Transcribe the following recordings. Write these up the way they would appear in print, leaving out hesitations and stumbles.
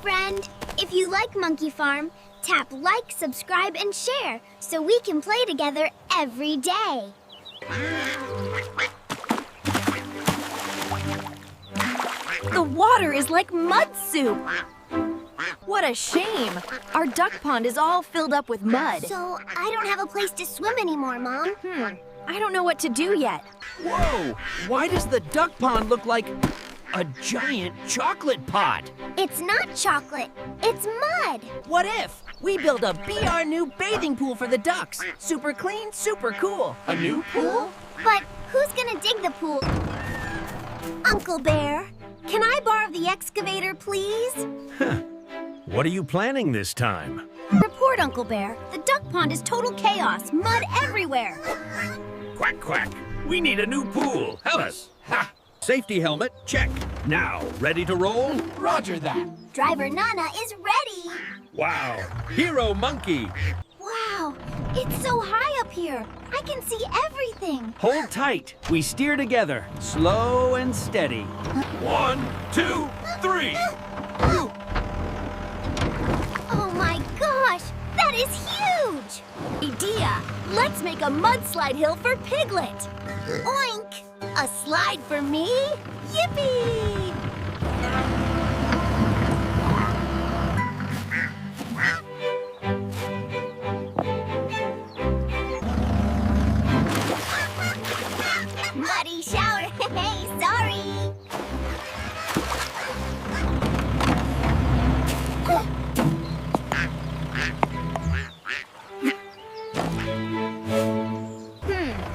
friend! If you like Monkey Farm, tap like, subscribe, and share so we can play together every day. The water is like mud soup. What a shame. Our duck pond is all filled up with mud. So I don't have a place to swim anymore, Mom. I don't know what to do yet. Whoa! Why does the duck pond look like a giant chocolate pot? It's not chocolate, it's mud. What if we build a BR new bathing pool for the ducks? Super clean, super cool. A new pool? But who's gonna dig the pool? Uncle Bear, can I borrow the excavator, please? What are you planning this time? Report, Uncle Bear. The duck pond is total chaos. Mud everywhere. Quack, quack. We need a new pool. Help us. Ha! Safety helmet, check. Now, ready to roll? Roger that. Driver Nana is ready. Wow. Hero monkey. Wow, it's so high up here. I can see everything. Hold tight. We steer together. Slow and steady. 1, 2, 3. Oh my gosh, that is huge. Idea! Let's make a mudslide hill for Piglet. Oink! A slide for me? Yippee! Muddy shower, hey, sorry!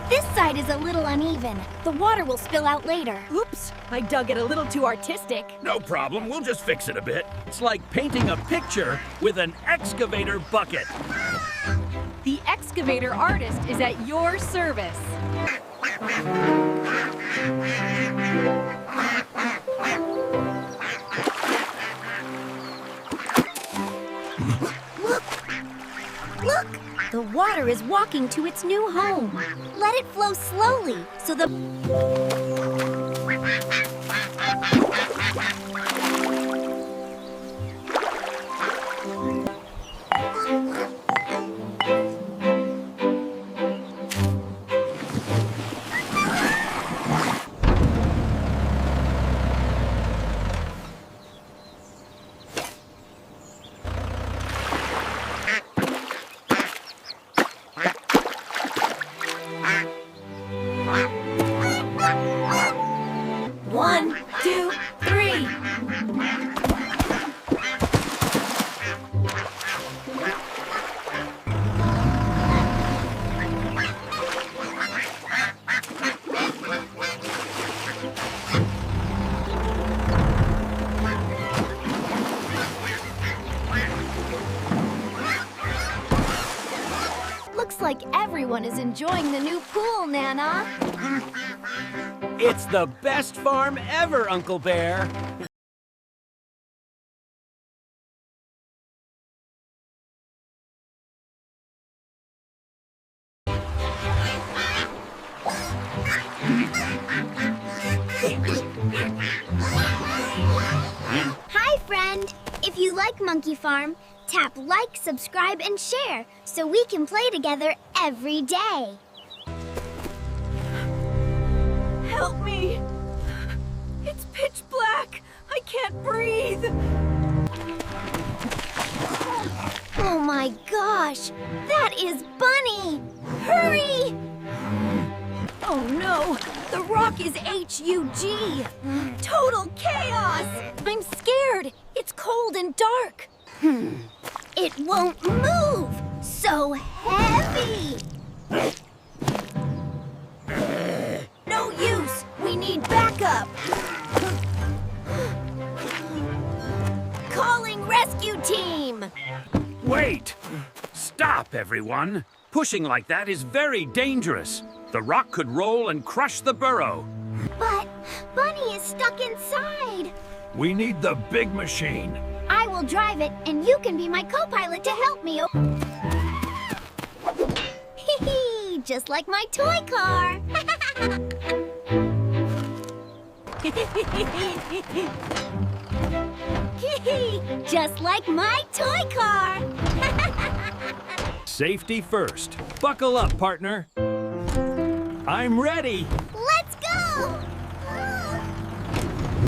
This side is a little uneven. The water will spill out later. Oops, I dug it a little too artistic. No problem. We'll just fix it a bit. It's like painting a picture with an excavator bucket. The excavator artist is at your service. Look! The water is walking to its new home. Let it flow slowly so the... One, two, three. Looks like everyone is enjoying the new pool, Nana. It's the best farm ever, Uncle Bear. Hi, friend! If you like Monkey Farm, tap like, subscribe, and share so we can play together every day. Help me! It's pitch black. I can't breathe. Oh my gosh! That is Bunny! Hurry! Oh no! The rock is HUG! Total chaos! I'm scared! It's cold and dark! It won't move! So heavy! No use! We need backup! Calling rescue team! Wait! Stop, everyone. Pushing like that is very dangerous. The rock could roll and crush the burrow. But Bunny is stuck inside. We need the big machine. I will drive it, and you can be my co-pilot to help me. Hee-hee, just like my toy car. Just like my toy car. Safety first. Buckle up, partner. I'm ready. Let's go!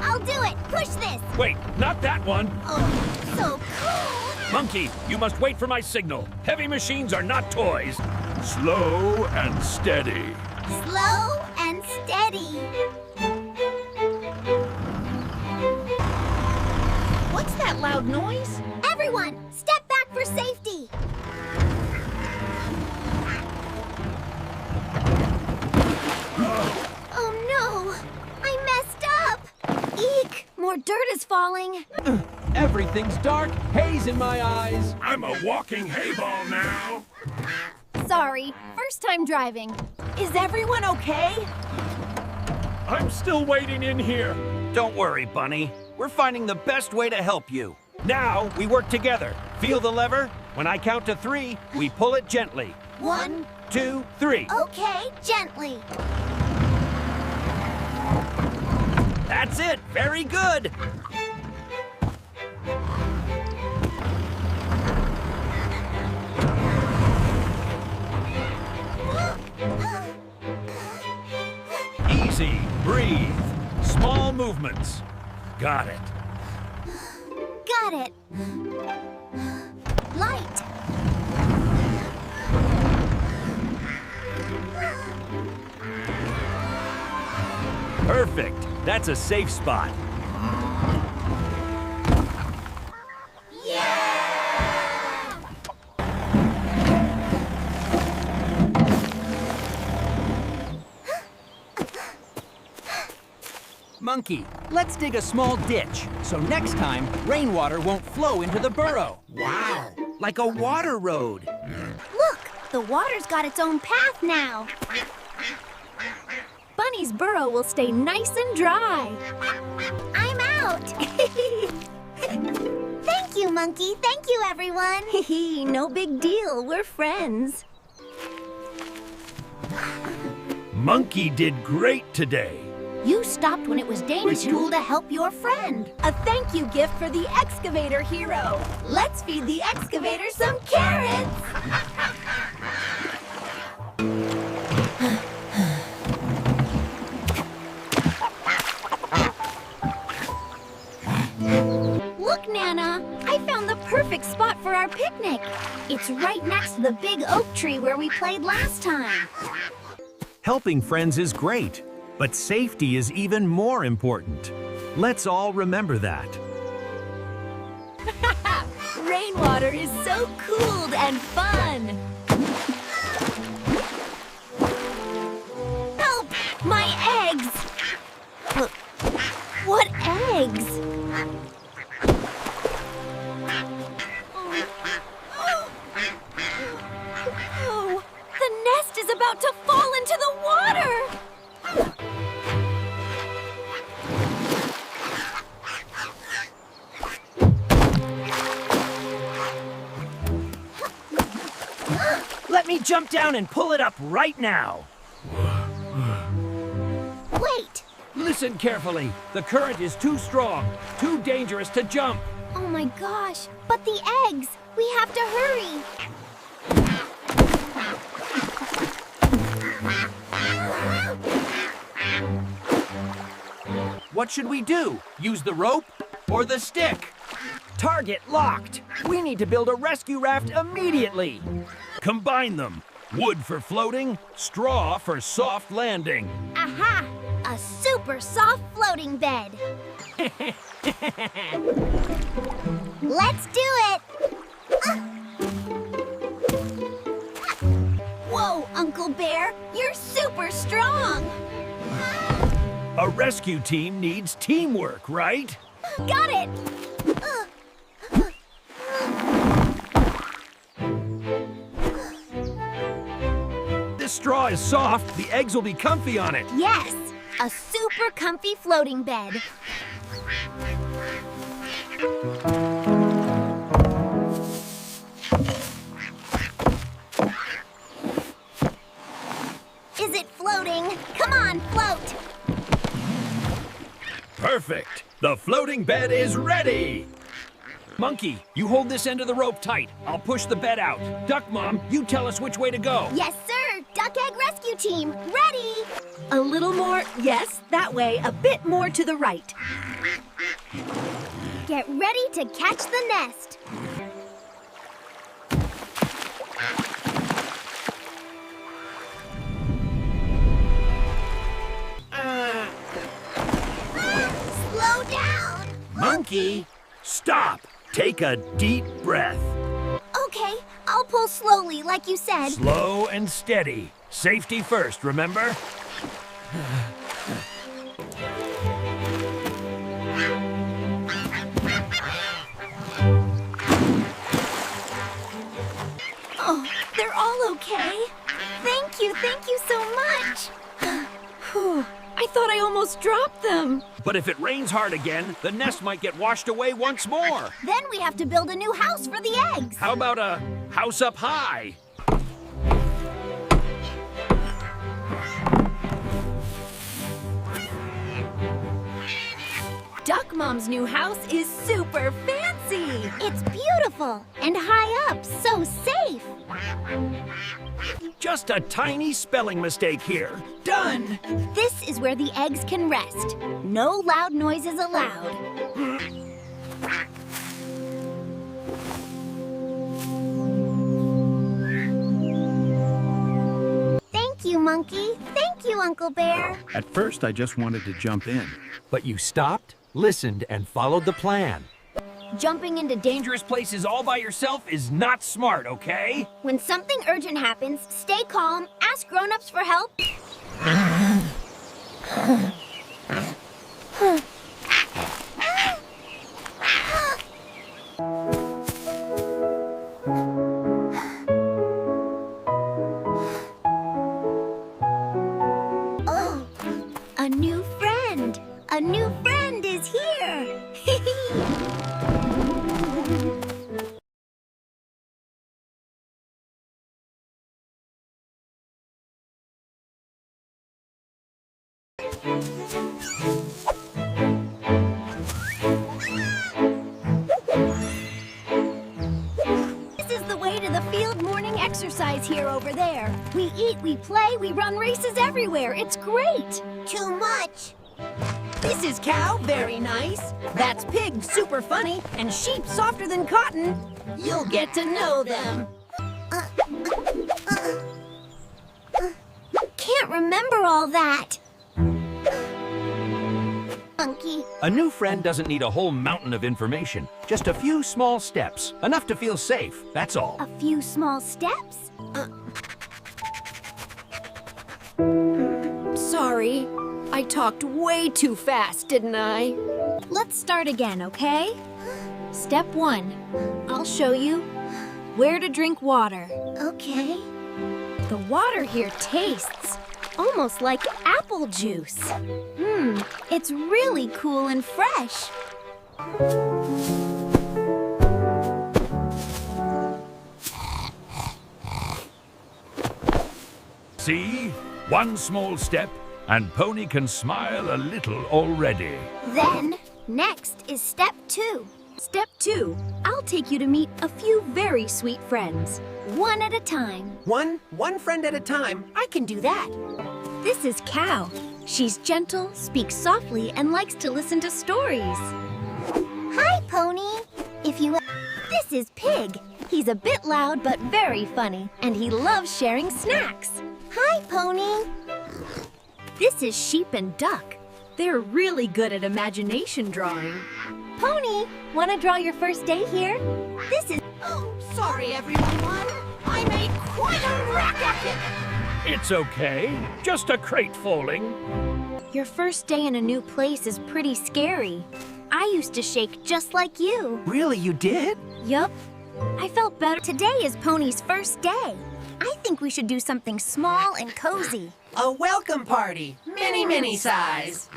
I'll do it. Push this. Wait, not that one. Oh, so cool. Monkey, you must wait for my signal. Heavy machines are not toys. Slow and steady. Slow and steady. What's that loud noise? Everyone, step back for safety. Oh no, I messed up. Eek! More dirt is falling. Everything's dark, haze in my eyes. I'm a walking hay ball now. Sorry, first time driving. Is everyone okay? I'm still waiting in here. Don't worry, Bunny. We're finding the best way to help you. Now we work together. Feel the lever? When I count to 3, we pull it gently. 1, 2, 3. okay, gently. That's it. Very good. Easy. Breathe. Small movements. Got it. Got it. Light. Perfect. That's a safe spot. Monkey, let's dig a small ditch, so next time, rainwater won't flow into the burrow. Wow. Like a water road. Look, the water's got its own path now. Bunny's burrow will stay nice and dry. I'm out. Thank you, Monkey. Thank you, everyone. No big deal, we're friends. Monkey did great today. You stopped when it was Dane's tool to help your friend. A thank you gift for the excavator hero. Let's feed the excavator some carrots. Look, Nana, I found the perfect spot for our picnic. It's right next to the big oak tree where we played last time. Helping friends is great, but safety is even more important. Let's all remember that. Rainwater is so cool and fun. Help! My eggs! What eggs? Oh, the nest is about to fall into the water! Let me jump down and pull it up right now. Wait. Listen carefully. The current is too strong, too dangerous to jump. Oh my gosh. But the eggs. We have to hurry. What should we do? Use the rope or the stick? Target locked. We need to build a rescue raft immediately. Combine them. Wood for floating, straw for soft landing. Aha! A super soft floating bed. Let's do it. Whoa, Uncle Bear, you're super strong! A rescue team needs teamwork, right? Got it! This straw is soft. The eggs will be comfy on it. Yes, a super comfy floating bed. Is it floating? Come on, float! Perfect. The floating bed is ready. Monkey, you hold this end of the rope tight. I'll push the bed out. Duck Mom, you tell us which way to go. Yes, sir. Duck Egg Rescue Team, ready! A little more, yes, that way, a bit more to the right. Get ready to catch the nest. Slow down! Monkey, stop. Take a deep breath. Okay, I'll pull slowly, like you said. Slow and steady. Safety first, remember? Oh, they're all okay. Thank you so much. Whew, I thought I almost dropped them. But if it rains hard again, the nest might get washed away once more. Then we have to build a new house for the eggs. How about a house up high? Duck Mom's new house is super fancy. It's beautiful and high up, so safe. Just a tiny spelling mistake here. Done! This is where the eggs can rest. No loud noises allowed. Thank you, Monkey. Thank you, Uncle Bear. At first, I just wanted to jump in. But you stopped, listened, and followed the plan. Jumping into Dangerous places all by yourself is not smart, okay? When something urgent happens, stay calm, ask grown-ups for help. Oh, a new friend! A new friend is here! This is the way to the field morning exercise here over there. We eat, we play, we run races everywhere. It's great. Too much. This is Cow, very nice. That's Pig, super funny. And Sheep, softer than cotton. You'll get to know them. Can't remember all that. Monkey. A new friend doesn't need a whole mountain of information. Just a few small steps. Enough to feel safe, that's all. A few small steps? Sorry, I talked way too fast, didn't I? Let's start again, okay? Step 1. I'll show you where to drink water. Okay. The water here tastes almost like apple juice. It's really cool and fresh. See? One small step, and Pony can smile a little already. Then, next is step 2. Step 2. I'll take you to meet a few very sweet friends. One at a time. One friend at a time. I can do that. This is Cow. She's gentle, speaks softly, and likes to listen to stories. Hi, Pony. This is Pig. He's a bit loud but very funny, and he loves sharing snacks. Hi, Pony. This is Sheep and Duck. They're really good at imagination drawing. Pony, want to draw your first day here? This is... Oh, sorry, everyone. I made quite a racket. It's okay. Just a crate falling. Your first day in a new place is pretty scary. I used to shake just like you. Really, you did? Yup. I felt better. Today is Pony's first day. I think we should do something small and cozy. A welcome party. Mini size.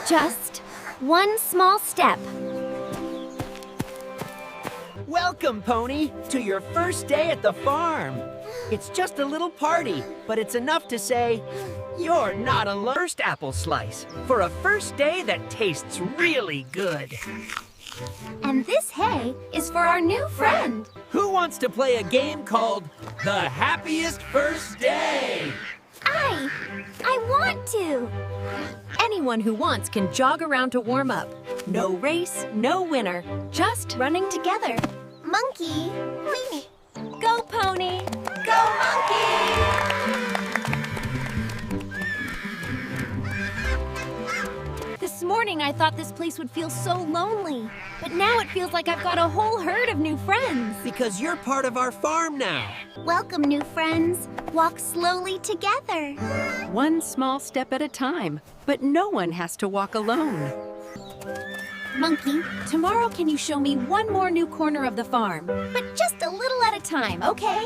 Just one small step. Welcome, Pony, to your first day at the farm. It's just a little party, but it's enough to say, you're not alone. First apple slice for a first day that tastes really good. And this hay is for our new friend. Who wants to play a game called The Happiest First Day? I want to. Anyone who wants can jog around to warm up. No race, no winner, just running together. Monkey, Go, pony! Go, monkey! This morning I thought this place would feel so lonely, but now it feels like I've got a whole herd of new friends. Because you're part of our farm now. welcome, new friends. Walk slowly together. One small step at a time, but no one has to walk alone. Monkey, tomorrow can you show me one more new corner of the farm? But just a little at a time, okay?